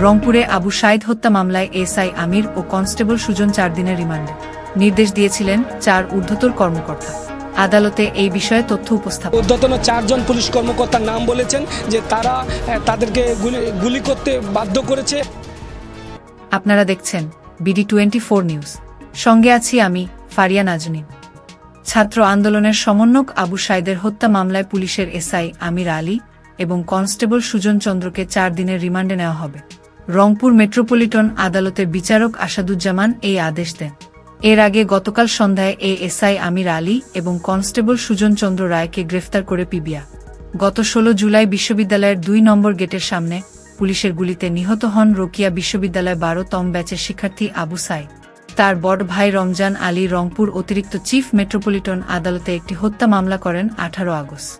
রংপুরে আবু সাঈদ হত্যা মামলায় এসআই আমির ও কনস্টেবল সুজন 4 দিনের রিমান্ডে নির্দেশ দিয়েছিলেন 4 ঊর্ধ্বতর কর্মকর্তা। আদালতে এই বিষয়ে তথ্য উপস্থাপন ঊর্ধ্বতন 4 জন পুলিশ কর্মকর্তার নাম বলেছেন যে তারা তাদেরকে গুলি করতে বাধ্য করেছে। আপনারা দেখছেন BD24 নিউজ, সঙ্গে আছি আমি ফারিয়া নাজনীন। ছাত্র আন্দোলনের সমন্বয়ক আবু সাঈদের হত্যা মামলায় পুলিশের এসআই আমির আলী এবং কনস্টেবল সুজন চন্দ্রকে 4 দিনের রিমান্ডে নেওয়া হবে। রংপুর মেট্রোপলিটন আদালতের বিচারক আসাদুজ্জামান এই আদেশ দেন। এর আগে গতকাল সন্ধ্যায় এএসআই আমির আলী এবং কনস্টেবল সুজন চন্দ্র রায়কে গ্রেফতার করে পিবিয়া। গত 16 জুলাই বিশ্ববিদ্যালয়ের 2 নম্বর গেটের সামনে পুলিশের গুলিতে নিহত হন রোকিয়া বিশ্ববিদ্যালয় 12তম ব্যাচের শিক্ষার্থী আবু সাঈদ। তার বড় ভাই রমজান আলী রংপুর অতিরিক্ত চিফ মেট্রোপলিটন আদালতে একটি হত্যা মামলা করেন 18 আগস্ট।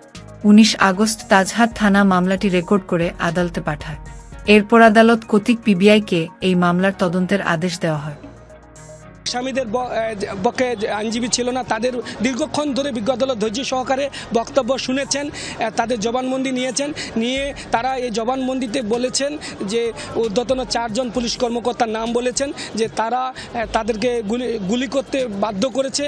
19 আগস্ট তাজহাট থানা মামলাটি রেকর্ড করে আদালতে পাঠায়। এরপর আদালত কর্তৃক পিবিআইকে এই মামলার তদন্তের আদেশ দেওয়া হয়। আসামিদের পক্ষে আইনজীবী ছিল না, তাদের দীর্ঘক্ষণ ধরে বিজ্ঞ আদালত ধৈর্য সহকারে বক্তব্য শুনেছেন, তাদের জবানবন্দি নিয়েছেন। নিয়ে তারা এই জবানবন্দিতে বলেছেন যে ঊর্ধ্বতন 4 জন পুলিশ কর্মকর্তার নাম বলেছেন যে তারা তাদেরকে গুলি করতে বাধ্য করেছে।